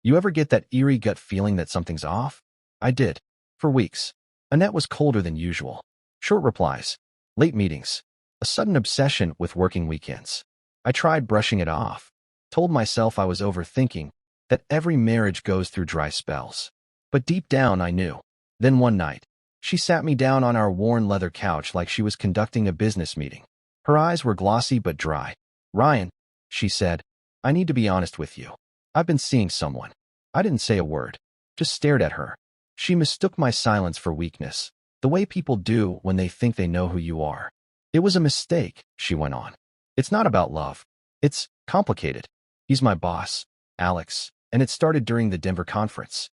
You ever get that eerie gut feeling that something's off? I did. For weeks. Annette was colder than usual. Short replies. Late meetings. A sudden obsession with working weekends. I tried brushing it off. Told myself I was overthinking, that every marriage goes through dry spells. But deep down I knew. Then one night, she sat me down on our worn leather couch like she was conducting a business meeting. Her eyes were glossy but dry. Ryan, she said, I need to be honest with you. I've been seeing someone. I didn't say a word. Just stared at her. She mistook my silence for weakness, the way people do when they think they know who you are. It was a mistake, she went on. It's not about love. It's complicated. He's my boss, Alex, and it started during the Denver conference.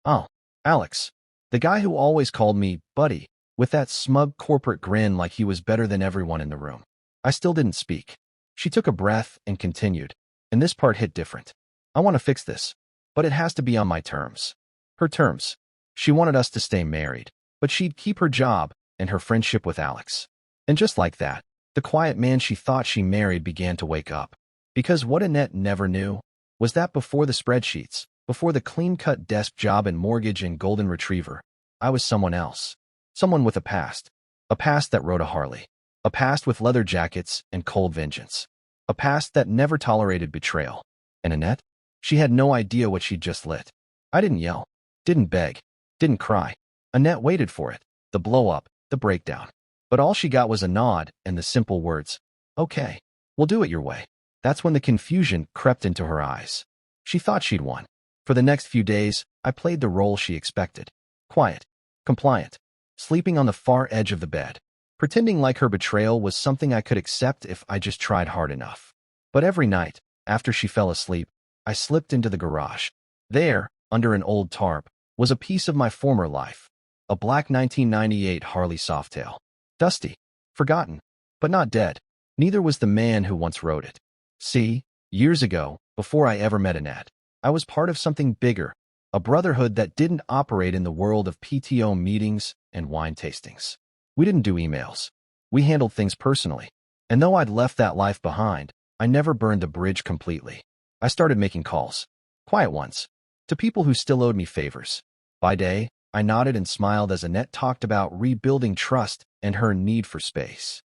Oh, Alex. The guy who always called me buddy, with that smug corporate grin like he was better than everyone in the room. I still didn't speak. She took a breath and continued, and this part hit different. I want to fix this, but it has to be on my terms. Her terms. She wanted us to stay married, but she'd keep her job and her friendship with Alex. And just like that, the quiet man she thought she married began to wake up. Because what Annette never knew was that before the spreadsheets, before the clean-cut desk job and mortgage and golden retriever, I was someone else. Someone with a past. A past that rode a Harley. A past with leather jackets and cold vengeance. A past that never tolerated betrayal. And Annette? She had no idea what she'd just lit. I didn't yell. Didn't beg. Didn't cry. Annette waited for it. The blow-up. The breakdown. But all she got was a nod and the simple words, okay, we'll do it your way. That's when the confusion crept into her eyes. She thought she'd won. For the next few days, I played the role she expected. Quiet. Compliant. Sleeping on the far edge of the bed. Pretending like her betrayal was something I could accept if I just tried hard enough. But every night, after she fell asleep, I slipped into the garage. There, under an old tarp, was a piece of my former life. A black 1998 Harley Softail. Dusty. Forgotten. But not dead. Neither was the man who once rode it. See, years ago, before I ever met Annette, I was part of something bigger, a brotherhood that didn't operate in the world of PTO meetings and wine tastings. We didn't do emails. We handled things personally. And though I'd left that life behind, I never burned the bridge completely. I started making calls. Quiet ones. To people who still owed me favors. By day, I nodded and smiled as Annette talked about rebuilding trust and her need for space.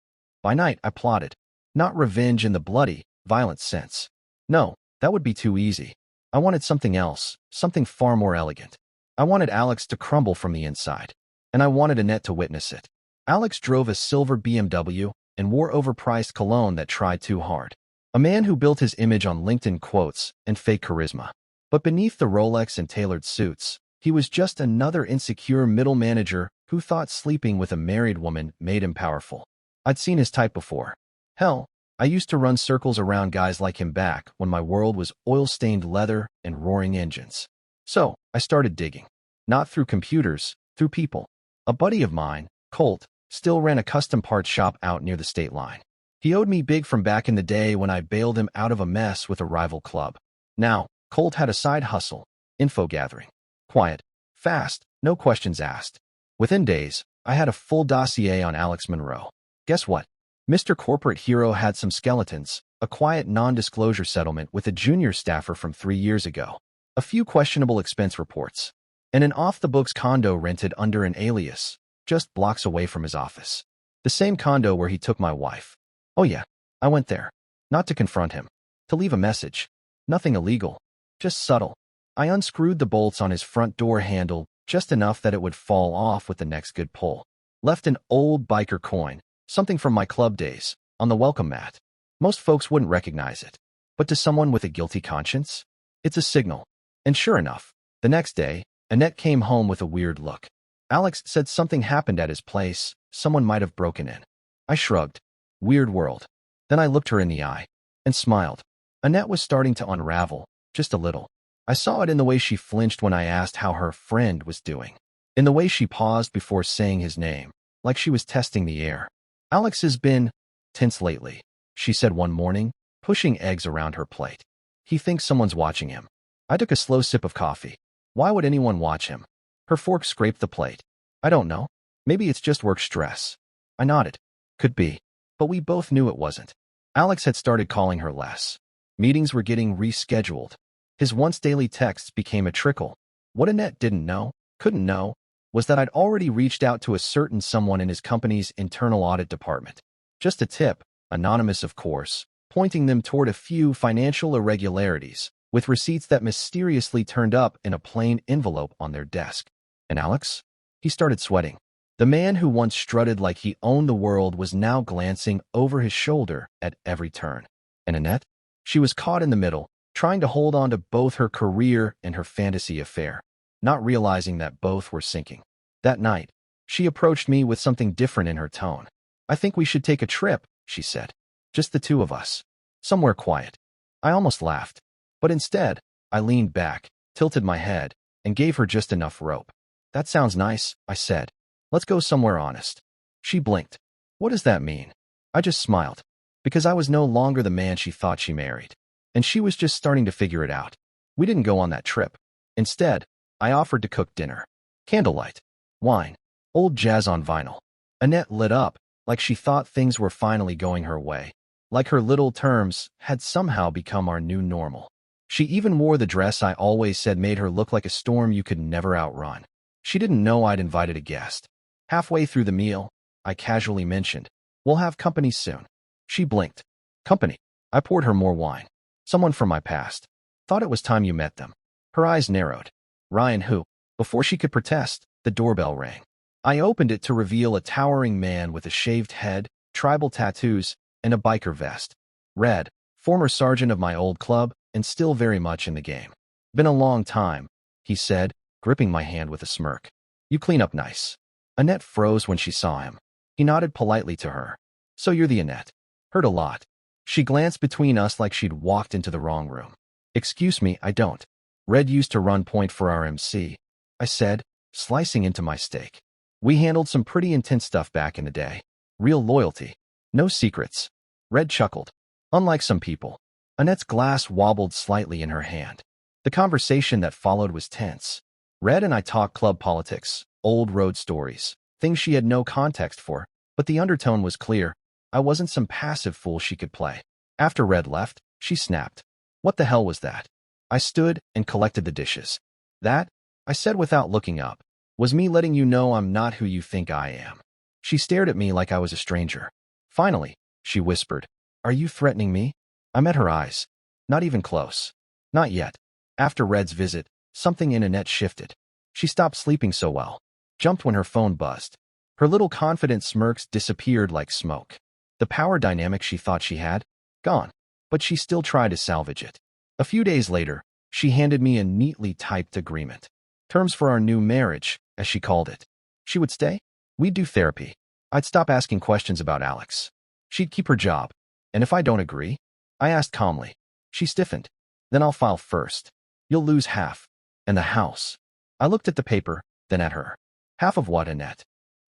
By night, I plotted. Not revenge in the bloody, violent sense. No, that would be too easy. I wanted something else, something far more elegant. I wanted Alex to crumble from the inside. And I wanted Annette to witness it. Alex drove a silver BMW and wore overpriced cologne that tried too hard. A man who built his image on LinkedIn quotes and fake charisma. But beneath the Rolex and tailored suits, he was just another insecure middle manager who thought sleeping with a married woman made him powerful. I'd seen his type before. Hell, I used to run circles around guys like him back when my world was oil-stained leather and roaring engines. So, I started digging. Not through computers, through people. A buddy of mine, Colt, still ran a custom parts shop out near the state line. He owed me big from back in the day when I bailed him out of a mess with a rival club. Now, Colt had a side hustle, info gathering. Quiet, fast, no questions asked. Within days, I had a full dossier on Alex Monroe. Guess what? Mr. Corporate Hero had some skeletons, a quiet non-disclosure settlement with a junior staffer from 3 years ago, a few questionable expense reports, and an off-the-books condo rented under an alias, just blocks away from his office. The same condo where he took my wife. Oh yeah, I went there. Not to confront him. To leave a message. Nothing illegal. Just subtle. I unscrewed the bolts on his front door handle just enough that it would fall off with the next good pull. Left an old biker coin, something from my club days, on the welcome mat. Most folks wouldn't recognize it. But to someone with a guilty conscience, it's a signal. And sure enough, the next day, Annette came home with a weird look. Alex said something happened at his place, someone might have broken in. I shrugged. Weird world. Then I looked her in the eye and smiled. Annette was starting to unravel, just a little. I saw it in the way she flinched when I asked how her friend was doing. In the way she paused before saying his name, like she was testing the air. Alex has been tense lately, she said one morning, pushing eggs around her plate. He thinks someone's watching him. I took a slow sip of coffee. Why would anyone watch him? Her fork scraped the plate. I don't know. Maybe it's just work stress. I nodded. Could be. But we both knew it wasn't. Alex had started calling her less. Meetings were getting rescheduled. His once daily texts became a trickle. What Annette couldn't know, was that I'd already reached out to a certain someone in his company's internal audit department. Just a tip, anonymous of course, pointing them toward a few financial irregularities, with receipts that mysteriously turned up in a plain envelope on their desk. And Alex? He started sweating. The man who once strutted like he owned the world was now glancing over his shoulder at every turn. And Annette? She was caught in the middle, trying to hold on to both her career and her fantasy affair, not realizing that both were sinking. That night, she approached me with something different in her tone. "I think we should take a trip," she said. "Just the two of us. Somewhere quiet." I almost laughed, but instead, I leaned back, tilted my head, and gave her just enough rope. "That sounds nice," I said. "Let's go somewhere honest." She blinked. "What does that mean?" I just smiled, because I was no longer the man she thought she married, and she was just starting to figure it out. We didn't go on that trip. Instead, I offered to cook dinner. Candlelight, wine, old jazz on vinyl. Annette lit up, like she thought things were finally going her way, like her little terms had somehow become our new normal. She even wore the dress I always said made her look like a storm you could never outrun. She didn't know I'd invited a guest. Halfway through the meal, I casually mentioned, "We'll have company soon." She blinked. "Company?" I poured her more wine. "Someone from my past. Thought it was time you met them." Her eyes narrowed. "Ryan who?" Before she could protest, the doorbell rang. I opened it to reveal a towering man with a shaved head, tribal tattoos, and a biker vest. Red, former sergeant of my old club, and still very much in the game. "Been a long time," he said, gripping my hand with a smirk. "You clean up nice." Annette froze when she saw him. He nodded politely to her. "So you're the Annette. Heard a lot." She glanced between us like she'd walked into the wrong room. "Excuse me, I don't. Red used to run point for our MC," I said, slicing into my steak. "We handled some pretty intense stuff back in the day. Real loyalty. No secrets." Red chuckled. "Unlike some people." Annette's glass wobbled slightly in her hand. The conversation that followed was tense. Red and I talked club politics, old road stories, things she had no context for, but the undertone was clear. I wasn't some passive fool she could play. After Red left, she snapped. "What the hell was that?" I stood and collected the dishes. "That," I said without looking up, "was me letting you know I'm not who you think I am." She stared at me like I was a stranger. Finally, she whispered, "Are you threatening me?" I met her eyes. Not even close. Not yet. After Red's visit, something in Annette shifted. She stopped sleeping so well. Jumped when her phone buzzed. Her little confident smirks disappeared like smoke. The power dynamic she thought she had, gone. But she still tried to salvage it. A few days later, she handed me a neatly typed agreement. Terms for our new marriage, as she called it. She would stay. We'd do therapy. I'd stop asking questions about Alex. She'd keep her job. And if I don't agree, I asked calmly. She stiffened. "Then I'll file first. You'll lose half. And the house." I looked at the paper, then at her. "Half of what, Annette?"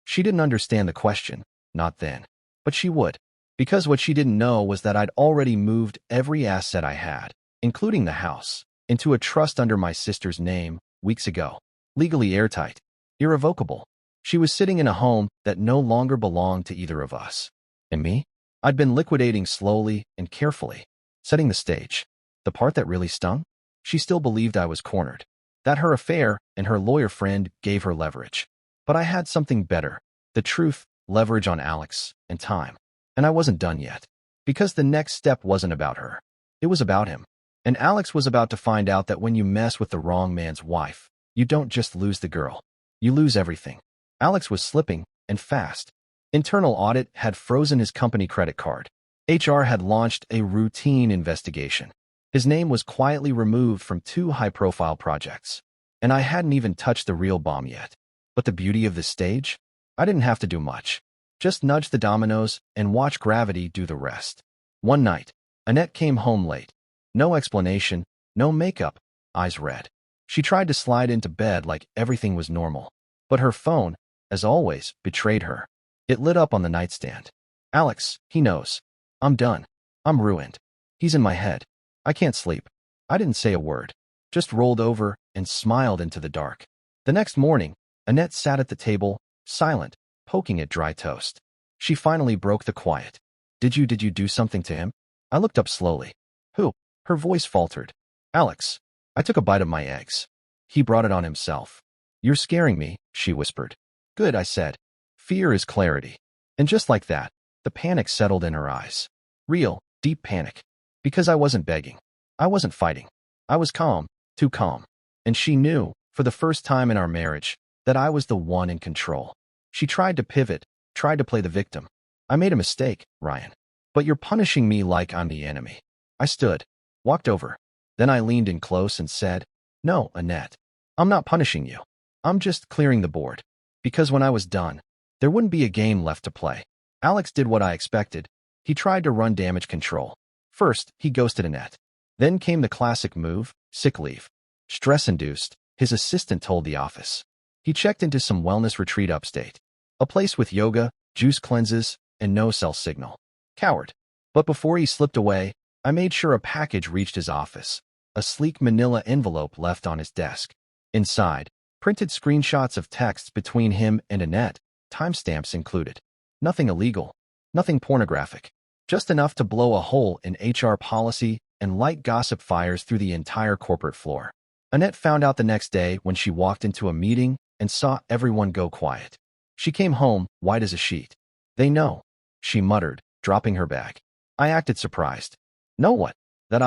She didn't understand the question, not then. But she would. Because what she didn't know was that I'd already moved every asset I had, including the house, into a trust under my sister's name, weeks ago. Legally airtight. Irrevocable. She was sitting in a home that no longer belonged to either of us. And me? I'd been liquidating slowly and carefully, setting the stage. The part that really stung? She still believed I was cornered. That her affair and her lawyer friend gave her leverage. But I had something better. The truth, leverage on Alex, and time. And I wasn't done yet. Because the next step wasn't about her. It was about him. And Alex was about to find out that when you mess with the wrong man's wife, you don't just lose the girl. You lose everything. Alex was slipping, and fast. Internal audit had frozen his company credit card. HR had launched a routine investigation. His name was quietly removed from 2 high-profile projects. And I hadn't even touched the real bomb yet. But the beauty of this stage? I didn't have to do much. Just nudge the dominoes and watch gravity do the rest. One night, Annette came home late. No explanation, no makeup, eyes red. She tried to slide into bed like everything was normal. But her phone, as always, betrayed her. It lit up on the nightstand. "Alex, he knows. I'm done. I'm ruined. He's in my head. I can't sleep." I didn't say a word, just rolled over and smiled into the dark. The next morning, Annette sat at the table, silent, poking at dry toast. She finally broke the quiet. Did you do something to him?" I looked up slowly. "Who?" Her voice faltered. "Alex. I took a bite of my eggs. He brought it on himself. You're scaring me, she whispered. Good, I said. Fear is clarity. And just like that, the panic settled in her eyes. Real, deep panic. Because I wasn't begging. I wasn't fighting. I was calm, too calm. And she knew, for the first time in our marriage, that I was the one in control. She tried to pivot, tried to play the victim. I made a mistake, Ryan. But you're punishing me like I'm the enemy. I stood, walked over. Then I leaned in close and said, No, Annette. I'm not punishing you. I'm just clearing the board. Because when I was done, there wouldn't be a game left to play. Alex did what I expected. He tried to run damage control. First, he ghosted Annette. Then came the classic move, sick leave. Stress-induced, his assistant told the office. He checked into some wellness retreat upstate. A place with yoga, juice cleanses, and no cell signal. Coward. But before he slipped away, I made sure a package reached his office. A sleek manila envelope left on his desk. Inside, printed screenshots of texts between him and Annette, timestamps included. Nothing illegal. Nothing pornographic. Just enough to blow a hole in HR policy and light gossip fires through the entire corporate floor. Annette found out the next day when she walked into a meeting and saw everyone go quiet. She came home, white as a sheet. They know, she muttered, dropping her bag. I acted surprised. Know what? That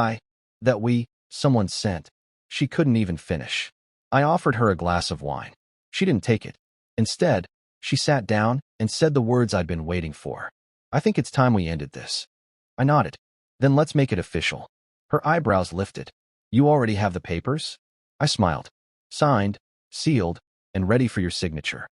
someone sent. She couldn't even finish. I offered her a glass of wine. She didn't take it. Instead, she sat down and said the words I'd been waiting for. I think it's time we ended this. I nodded. Then let's make it official. Her eyebrows lifted. You already have the papers? I smiled. Signed, sealed, and ready for your signature.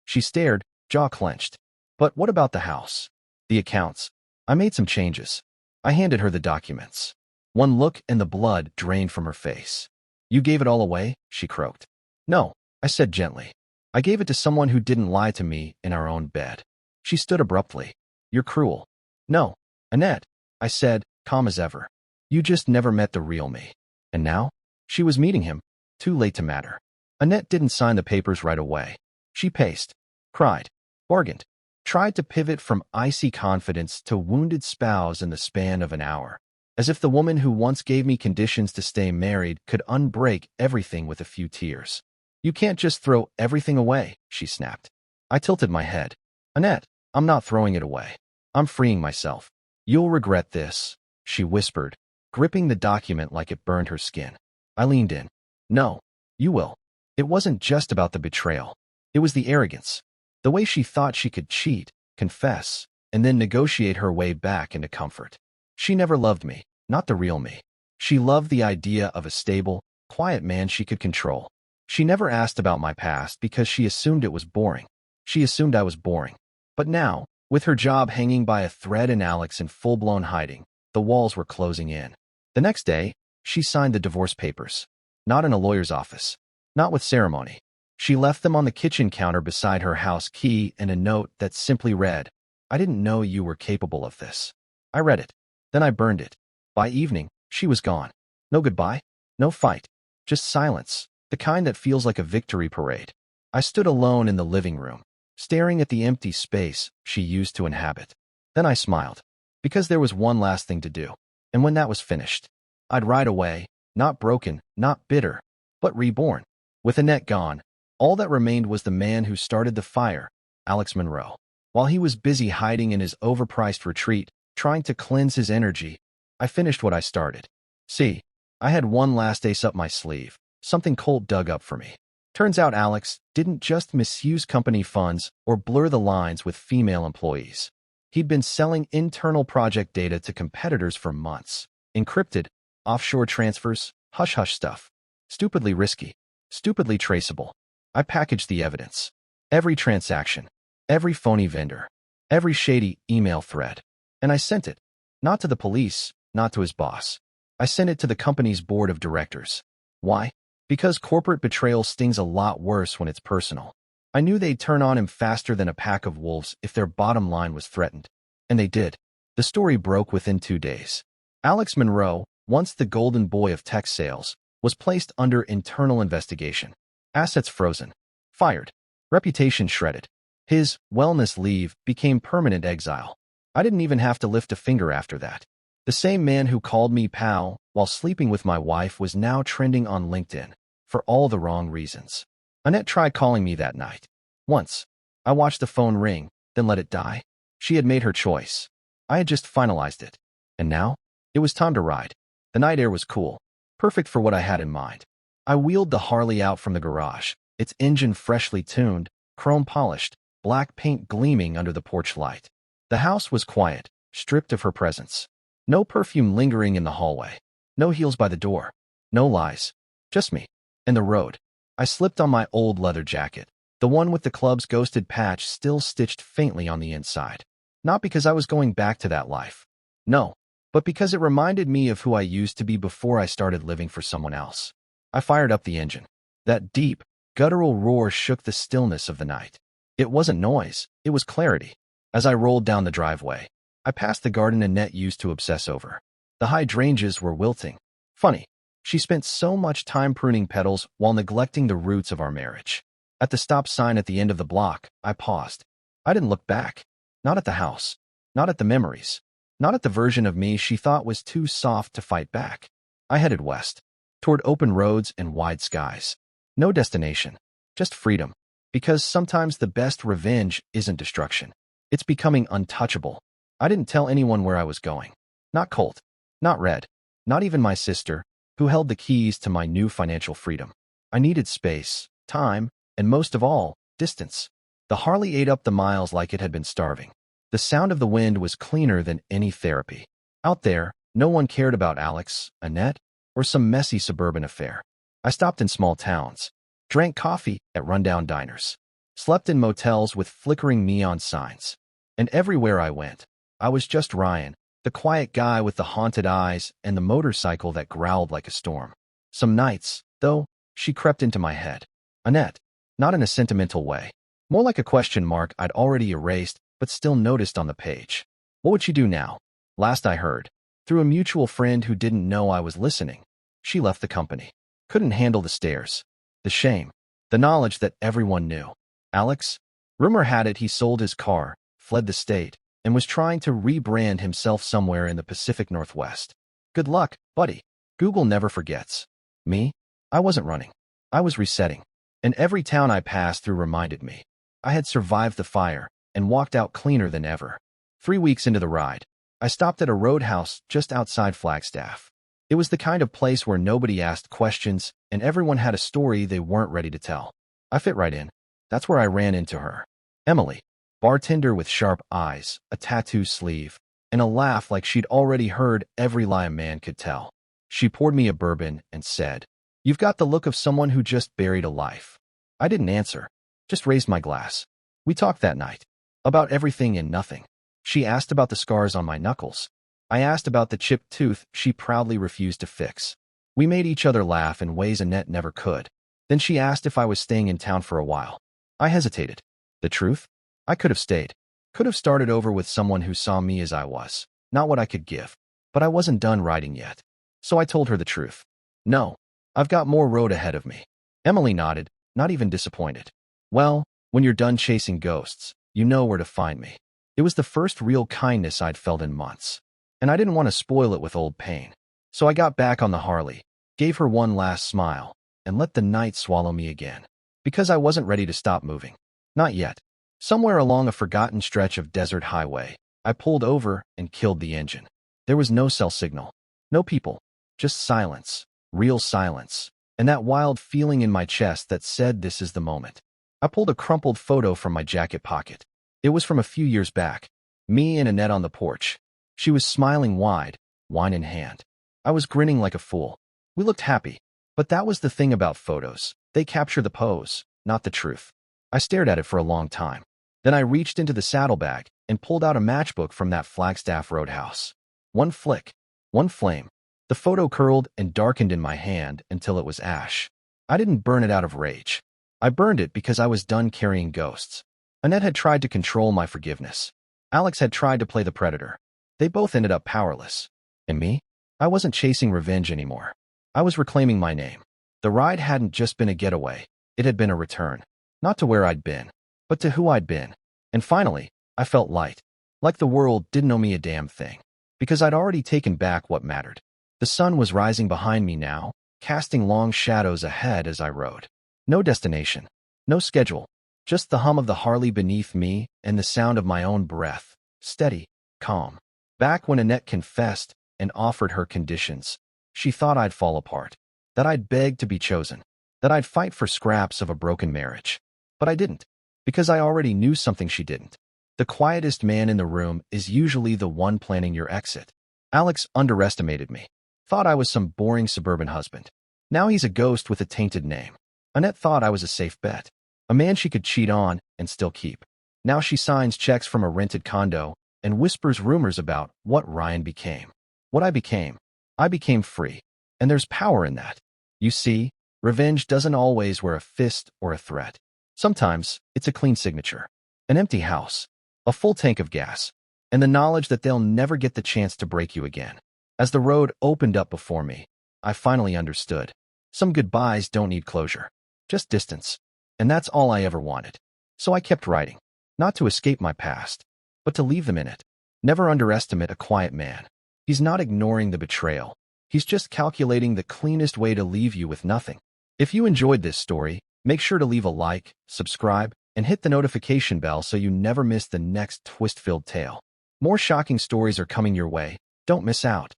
She stared, jaw clenched. But what about the house? The accounts? I made some changes. I handed her the documents. One look and the blood drained from her face. You gave it all away? She croaked. No, I said gently. I gave it to someone who didn't lie to me in our own bed. She stood abruptly. You're cruel. No, Annette, I said, calm as ever. You just never met the real me. And now? She was meeting him. Too late to matter. Annette didn't sign the papers right away. She paced, cried, bargained, tried to pivot from icy confidence to wounded spouse in the span of an hour. As if the woman who once gave me conditions to stay married could unbreak everything with a few tears. You can't just throw everything away, she snapped. I tilted my head. Annette, I'm not throwing it away. I'm freeing myself. You'll regret this, she whispered, gripping the document like it burned her skin. I leaned in. No, you will. It wasn't just about the betrayal. It was the arrogance. The way she thought she could cheat, confess, and then negotiate her way back into comfort. She never loved me, not the real me. She loved the idea of a stable, quiet man she could control. She never asked about my past because she assumed it was boring. She assumed I was boring. But now, with her job hanging by a thread and Alex in full-blown hiding, the walls were closing in. The next day, she signed the divorce papers. Not in a lawyer's office. Not with ceremony. She left them on the kitchen counter beside her house key and a note that simply read, I didn't know you were capable of this. I read it. Then I burned it. By evening, she was gone. No goodbye. No fight. Just silence. The kind that feels like a victory parade. I stood alone in the living room, staring at the empty space she used to inhabit. Then I smiled. Because there was one last thing to do. And when that was finished, I'd ride away, not broken, not bitter, but reborn. With Annette gone, all that remained was the man who started the fire, Alex Monroe. While he was busy hiding in his overpriced retreat, trying to cleanse his energy, I finished what I started. See, I had one last ace up my sleeve, something Colt dug up for me. Turns out Alex didn't just misuse company funds or blur the lines with female employees. He'd been selling internal project data to competitors for months. Encrypted, offshore transfers, hush-hush stuff. Stupidly risky, stupidly traceable. I packaged the evidence. Every transaction, every phony vendor, every shady email thread. And I sent it. Not to the police, not to his boss. I sent it to the company's board of directors. Why? Because corporate betrayal stings a lot worse when it's personal. I knew they'd turn on him faster than a pack of wolves if their bottom line was threatened. And they did. The story broke within 2 days. Alex Monroe, once the golden boy of tech sales, was placed under internal investigation. Assets frozen. Fired. Reputation shredded. His wellness leave became permanent exile. I didn't even have to lift a finger after that. The same man who called me pal while sleeping with my wife was now trending on LinkedIn for all the wrong reasons. Annette tried calling me that night. Once, I watched the phone ring, then let it die. She had made her choice. I had just finalized it. And now, it was time to ride. The night air was cool, perfect for what I had in mind. I wheeled the Harley out from the garage, its engine freshly tuned, chrome polished, black paint gleaming under the porch light. The house was quiet, stripped of her presence. No perfume lingering in the hallway. No heels by the door. No lies. Just me. And the road. I slipped on my old leather jacket, the one with the club's ghosted patch still stitched faintly on the inside. Not because I was going back to that life. No, but because it reminded me of who I used to be before I started living for someone else. I fired up the engine. That deep, guttural roar shook the stillness of the night. It wasn't noise, it was clarity. As I rolled down the driveway, I passed the garden Annette used to obsess over. The hydrangeas were wilting. Funny, she spent so much time pruning petals while neglecting the roots of our marriage. At the stop sign at the end of the block, I paused. I didn't look back. Not at the house. Not at the memories. Not at the version of me she thought was too soft to fight back. I headed west, toward open roads and wide skies. No destination, just freedom. Because sometimes the best revenge isn't destruction. It's becoming untouchable. I didn't tell anyone where I was going. Not Colt. Not Red. Not even my sister, who held the keys to my new financial freedom. I needed space, time, and most of all, distance. The Harley ate up the miles like it had been starving. The sound of the wind was cleaner than any therapy. Out there, no one cared about Alex, Annette, or some messy suburban affair. I stopped in small towns, drank coffee at rundown diners, slept in motels with flickering neon signs. And everywhere I went, I was just Ryan, the quiet guy with the haunted eyes and the motorcycle that growled like a storm. Some nights, though, she crept into my head. Annette, not in a sentimental way. More like a question mark I'd already erased but still noticed on the page. What would she do now? Last I heard, through a mutual friend who didn't know I was listening, she left the company. Couldn't handle the stares, the shame, the knowledge that everyone knew. Alex? Rumor had it he sold his car, fled the state, and was trying to rebrand himself somewhere in the Pacific Northwest. Good luck, buddy. Google never forgets. Me? I wasn't running. I was resetting. And every town I passed through reminded me. I had survived the fire and walked out cleaner than ever. 3 weeks into the ride, I stopped at a roadhouse just outside Flagstaff. It was the kind of place where nobody asked questions and everyone had a story they weren't ready to tell. I fit right in. That's where I ran into her. Emily, bartender with sharp eyes, a tattoo sleeve, and a laugh like she'd already heard every lie a man could tell. She poured me a bourbon and said, "You've got the look of someone who just buried a life." I didn't answer, just raised my glass. We talked that night. About everything and nothing. She asked about the scars on my knuckles. I asked about the chipped tooth she proudly refused to fix. We made each other laugh in ways Annette never could. Then she asked if I was staying in town for a while. I hesitated. The truth? I could have stayed. Could have started over with someone who saw me as I was, not what I could give. But I wasn't done riding yet. So I told her the truth. No, I've got more road ahead of me. Emily nodded, not even disappointed. Well, when you're done chasing ghosts, you know where to find me. It was the first real kindness I'd felt in months. And I didn't want to spoil it with old pain. So I got back on the Harley, gave her one last smile, and let the night swallow me again. Because I wasn't ready to stop moving. Not yet. Somewhere along a forgotten stretch of desert highway, I pulled over and killed the engine. There was no cell signal. No people. Just silence. Real silence. And that wild feeling in my chest that said this is the moment. I pulled a crumpled photo from my jacket pocket. It was from a few years back. Me and Annette on the porch. She was smiling wide, wine in hand. I was grinning like a fool. We looked happy. But that was the thing about photos. They capture the pose, not the truth. I stared at it for a long time. Then I reached into the saddlebag and pulled out a matchbook from that Flagstaff roadhouse. One flick. One flame. The photo curled and darkened in my hand until it was ash. I didn't burn it out of rage. I burned it because I was done carrying ghosts. Annette had tried to control my forgiveness. Alex had tried to play the predator. They both ended up powerless. And me? I wasn't chasing revenge anymore. I was reclaiming my name. The ride hadn't just been a getaway. It had been a return. Not to where I'd been, but to who I'd been. And finally, I felt light. Like the world didn't owe me a damn thing. Because I'd already taken back what mattered. The sun was rising behind me now, casting long shadows ahead as I rode. No destination, no schedule, just the hum of the Harley beneath me and the sound of my own breath, steady, calm. Back when Annette confessed and offered her conditions, she thought I'd fall apart, that I'd beg to be chosen, that I'd fight for scraps of a broken marriage. But I didn't, because I already knew something she didn't. The quietest man in the room is usually the one planning your exit. Alex underestimated me, thought I was some boring suburban husband. Now he's a ghost with a tainted name. Annette thought I was a safe bet, a man she could cheat on and still keep. Now she signs checks from a rented condo and whispers rumors about what Ryan became. What I became free. And there's power in that. You see, revenge doesn't always wear a fist or a threat. Sometimes it's a clean signature, an empty house, a full tank of gas, and the knowledge that they'll never get the chance to break you again. As the road opened up before me, I finally understood. Some goodbyes don't need closure, just distance. And that's all I ever wanted. So I kept writing, not to escape my past, but to leave them in it. Never underestimate a quiet man. He's not ignoring the betrayal. He's just calculating the cleanest way to leave you with nothing. If you enjoyed this story, make sure to leave a like, subscribe, and hit the notification bell so you never miss the next twist-filled tale. More shocking stories are coming your way. Don't miss out.